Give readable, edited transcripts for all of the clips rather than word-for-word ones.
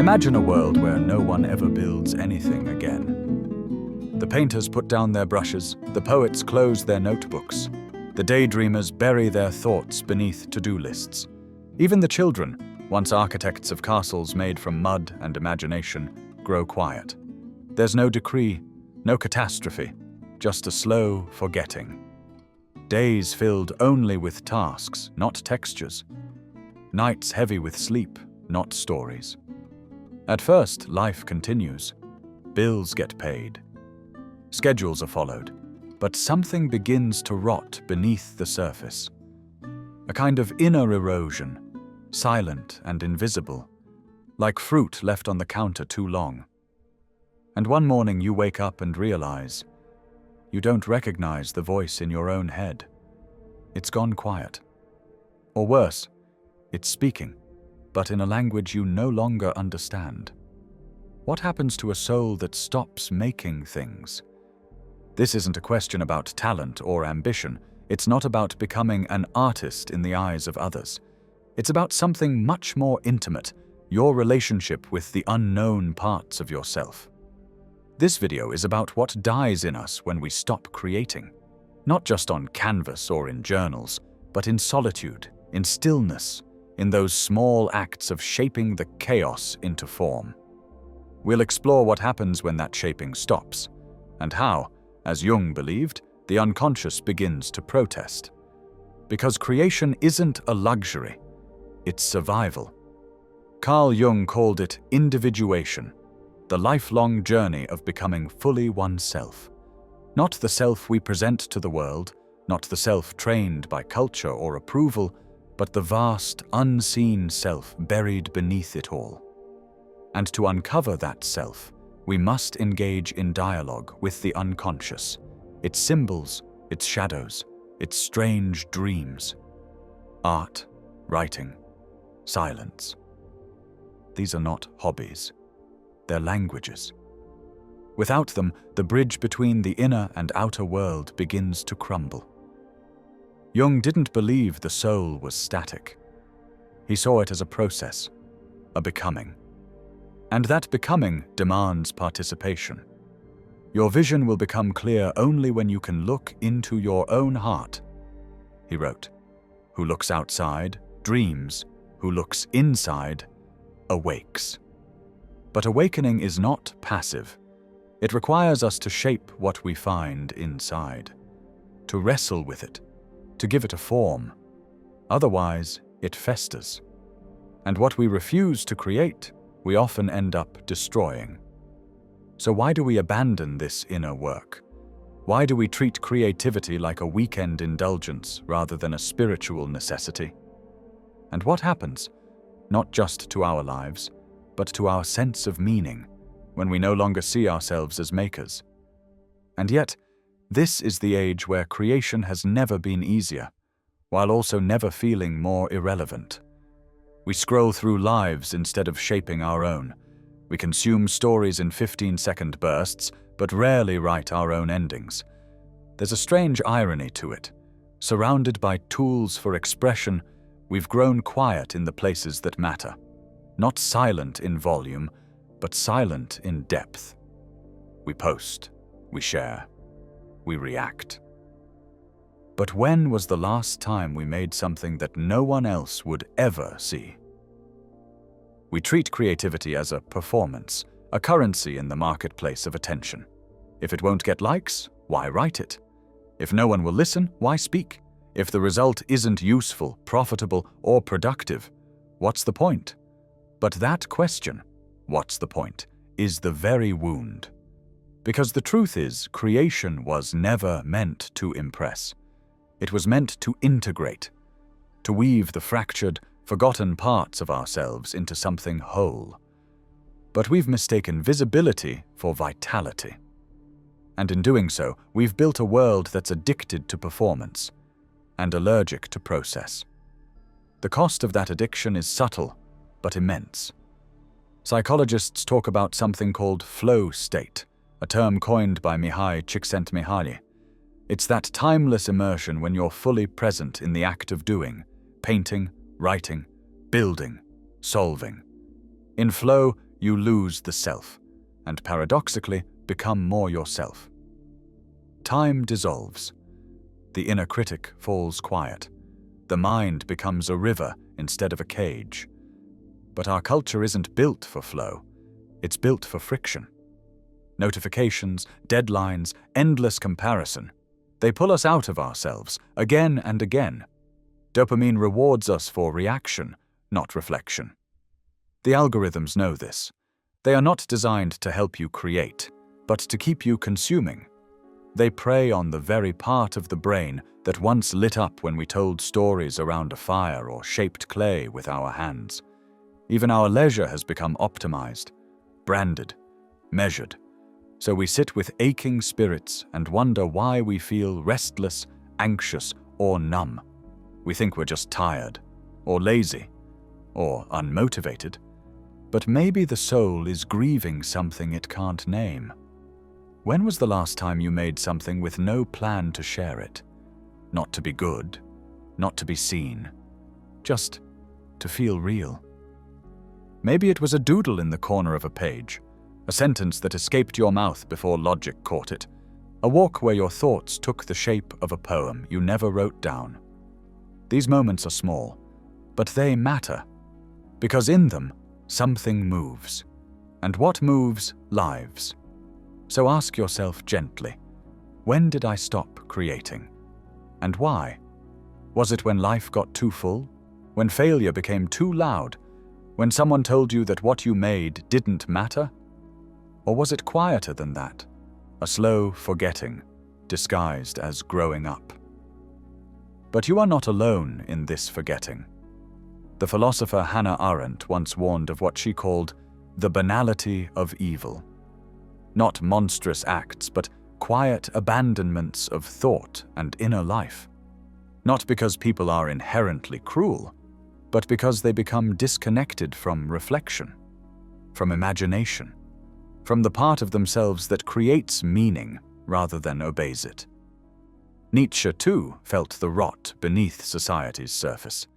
Imagine a world where no one ever builds anything again. The painters put down their brushes, the poets close their notebooks, the daydreamers bury their thoughts beneath to-do lists. Even the children, once architects of castles made from mud and imagination, grow quiet. There's no decree, no catastrophe, just a slow forgetting. Days filled only with tasks, not textures. Nights heavy with sleep, not stories. At first, life continues. Bills get paid. Schedules are followed. But something begins to rot beneath the surface. A kind of inner erosion, silent and invisible, like fruit left on the counter too long. And one morning you wake up and realize you don't recognize the voice in your own head. It's gone quiet. Or worse, it's speaking, but in a language you no longer understand. What happens to a soul that stops making things? This isn't a question about talent or ambition. It's not about becoming an artist in the eyes of others. It's about something much more intimate, your relationship with the unknown parts of yourself. This video is about what dies in us when we stop creating. Not just on canvas or in journals, but in solitude, in stillness, in those small acts of shaping the chaos into form. We'll explore what happens when that shaping stops, and how, as Jung believed, the unconscious begins to protest. Because creation isn't a luxury, it's survival. Carl Jung called it individuation, the lifelong journey of becoming fully oneself. Not the self we present to the world, not the self trained by culture or approval, but the vast, unseen self buried beneath it all. And to uncover that self, we must engage in dialogue with the unconscious, its symbols, its shadows, its strange dreams. Art, writing, silence. These are not hobbies. They're languages. Without them, the bridge between the inner and outer world begins to crumble. Jung didn't believe the soul was static. He saw it as a process, a becoming. And that becoming demands participation. Your vision will become clear only when you can look into your own heart. He wrote, "Who looks outside, dreams. Who looks inside, awakes." But awakening is not passive. It requires us to shape what we find inside, to wrestle with it, to give it a form. Otherwise, it festers. And what we refuse to create, we often end up destroying. So why do we abandon this inner work? Why do we treat creativity like a weekend indulgence rather than a spiritual necessity? And what happens, not just to our lives, but to our sense of meaning, when we no longer see ourselves as makers? And yet, this is the age where creation has never been easier, while also never feeling more irrelevant. We scroll through lives instead of shaping our own. We consume stories in 15-second bursts, but rarely write our own endings. There's a strange irony to it. Surrounded by tools for expression, we've grown quiet in the places that matter. Not silent in volume, but silent in depth. We post, we share, we react. But when was the last time we made something that no one else would ever see? We treat creativity as a performance, a currency in the marketplace of attention. If it won't get likes, why write it? If no one will listen, why speak? If the result isn't useful, profitable, or productive, what's the point? But that question, what's the point, is the very wound. Because the truth is, creation was never meant to impress. It was meant to integrate, to weave the fractured, forgotten parts of ourselves into something whole. But we've mistaken visibility for vitality. And in doing so, we've built a world that's addicted to performance and allergic to process. The cost of that addiction is subtle, but immense. Psychologists talk about something called flow state, a term coined by Mihai Csikszentmihalyi. It's that timeless immersion when you're fully present in the act of doing, painting, writing, building, solving. In flow, you lose the self, and paradoxically become more yourself. Time dissolves. The inner critic falls quiet. The mind becomes a river instead of a cage. But our culture isn't built for flow. It's built for friction. Notifications, deadlines, endless comparison. They pull us out of ourselves again and again. Dopamine rewards us for reaction, not reflection. The algorithms know this. They are not designed to help you create, but to keep you consuming. They prey on the very part of the brain that once lit up when we told stories around a fire or shaped clay with our hands. Even our leisure has become optimized, branded, measured. So we sit with aching spirits and wonder why we feel restless, anxious, or numb. We think we're just tired, or lazy, or unmotivated. But maybe the soul is grieving something it can't name. When was the last time you made something with no plan to share it? Not to be good, not to be seen, just to feel real. Maybe it was a doodle in the corner of a page, a sentence that escaped your mouth before logic caught it, a walk where your thoughts took the shape of a poem you never wrote down. These moments are small, but they matter, because in them, something moves. And what moves, lives. So ask yourself gently, when did I stop creating? And why? Was it when life got too full? When failure became too loud? When someone told you that what you made didn't matter? Or was it quieter than that? A slow forgetting, disguised as growing up. But you are not alone in this forgetting. The philosopher Hannah Arendt once warned of what she called the banality of evil. Not monstrous acts, but quiet abandonments of thought and inner life. Not because people are inherently cruel, but because they become disconnected from reflection, from imagination, from the part of themselves that creates meaning rather than obeys it. Nietzsche, too, felt the rot beneath society's surface.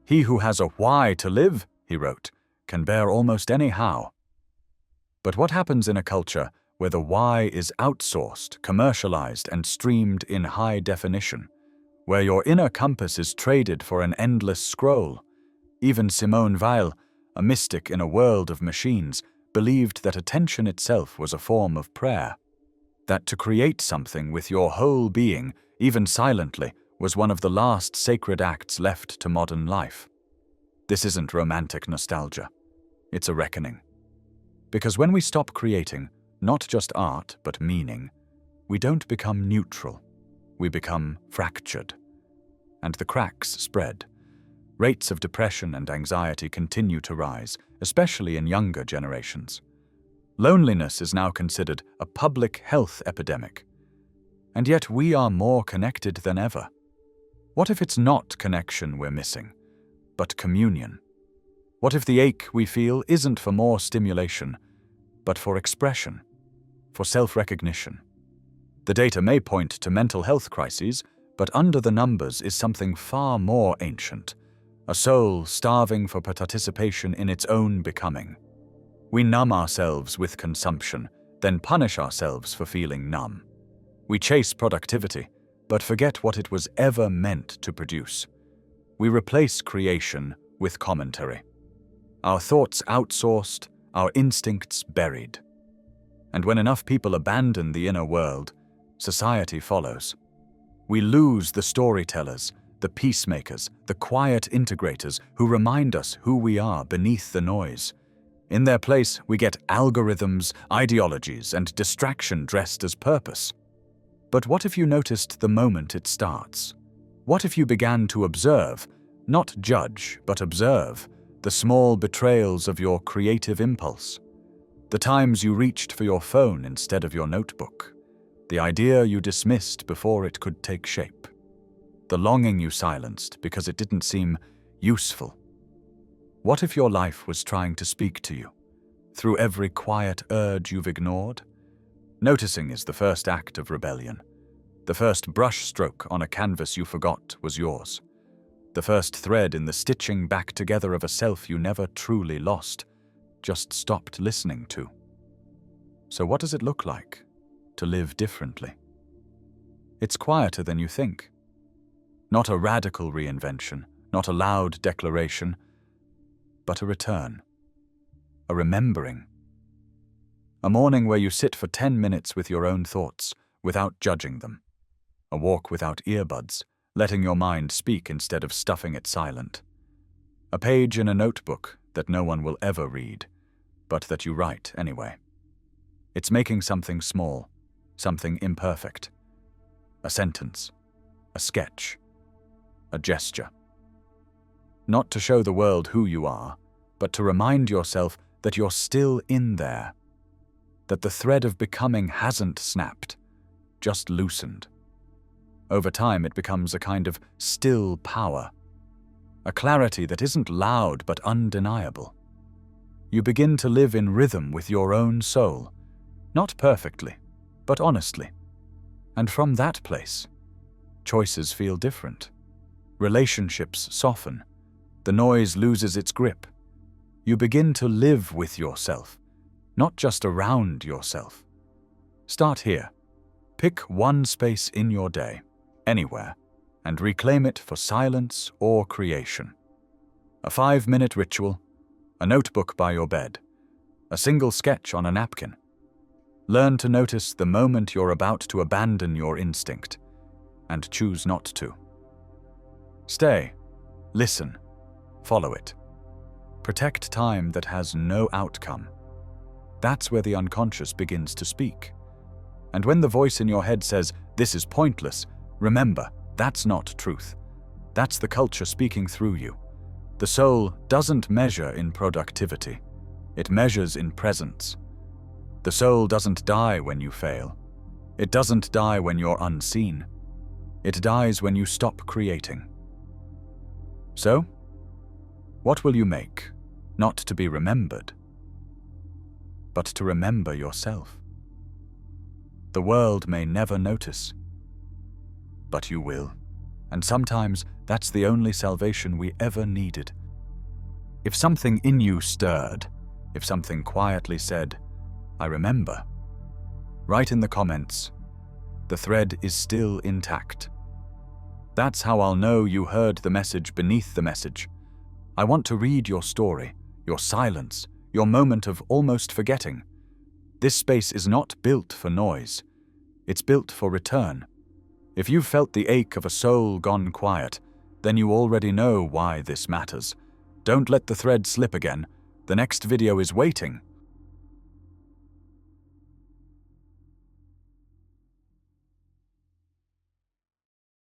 He who has a why to live, he wrote, can bear almost any how. But what happens in a culture where the why is outsourced, commercialized, and streamed in high definition, where your inner compass is traded for an endless scroll? Even Simone Weil, a mystic in a world of machines, believed that attention itself was a form of prayer, that to create something with your whole being, even silently, was one of the last sacred acts left to modern life. This isn't romantic nostalgia. It's a reckoning. Because when we stop creating, not just art, but meaning, we don't become neutral. We become fractured. And the cracks spread. Rates of depression and anxiety continue to rise, especially in younger generations. Loneliness is now considered a public health epidemic. And yet we are more connected than ever. What if it's not connection we're missing, but communion? What if the ache we feel isn't for more stimulation, but for expression, for self-recognition? The data may point to mental health crises, but under the numbers is something far more ancient, a soul starving for participation in its own becoming. We numb ourselves with consumption, then punish ourselves for feeling numb. We chase productivity, but forget what it was ever meant to produce. We replace creation with commentary. Our thoughts outsourced, our instincts buried. And when enough people abandon the inner world, society follows. We lose the storytellers, the peacemakers, the quiet integrators who remind us who we are beneath the noise. In their place, we get algorithms, ideologies, and distraction dressed as purpose. But what if you noticed the moment it starts? What if you began to observe, not judge, but observe, the small betrayals of your creative impulse? The times you reached for your phone instead of your notebook. The idea you dismissed before it could take shape. The longing you silenced because it didn't seem useful. What if your life was trying to speak to you, through every quiet urge you've ignored? Noticing is the first act of rebellion. The first brush stroke on a canvas you forgot was yours. The first thread in the stitching back together of a self you never truly lost. just stopped listening to. So what does it look like to live differently? It's quieter than you think. Not a radical reinvention, not a loud declaration, but a return, a remembering. A morning where you sit for 10 minutes with your own thoughts, without judging them. A walk without earbuds, letting your mind speak instead of stuffing it silent. A page in a notebook that no one will ever read, but that you write anyway. It's making something small, something imperfect. A sentence, a sketch, a gesture. Not to show the world who you are, but to remind yourself that you're still in there. That the thread of becoming hasn't snapped, just loosened. Over time it becomes a kind of still power. A clarity that isn't loud but undeniable. You begin to live in rhythm with your own soul. Not perfectly, but honestly. And from that place, choices feel different. Relationships soften. The noise loses its grip. You begin to live with yourself, not just around yourself. Start here. Pick one space in your day, anywhere, and reclaim it for silence or creation. A 5-minute ritual, a notebook by your bed, a single sketch on a napkin. Learn to notice the moment you're about to abandon your instinct, and choose not to. Stay, listen, follow it. Protect time that has no outcome. That's where the unconscious begins to speak. And when the voice in your head says, "This is pointless," remember, that's not truth. That's the culture speaking through you. The soul doesn't measure in productivity. It measures in presence. The soul doesn't die when you fail. It doesn't die when you're unseen. It dies when you stop creating. So, what will you make, not to be remembered, but to remember yourself? The world may never notice, but you will, and sometimes that's the only salvation we ever needed. If something in you stirred, if something quietly said, "I remember," write in the comments, "The thread is still intact." That's how I'll know you heard the message beneath the message. I want to read your story, your silence, your moment of almost forgetting. This space is not built for noise. It's built for return. If you've felt the ache of a soul gone quiet, then you already know why this matters. Don't let the thread slip again. The next video is waiting.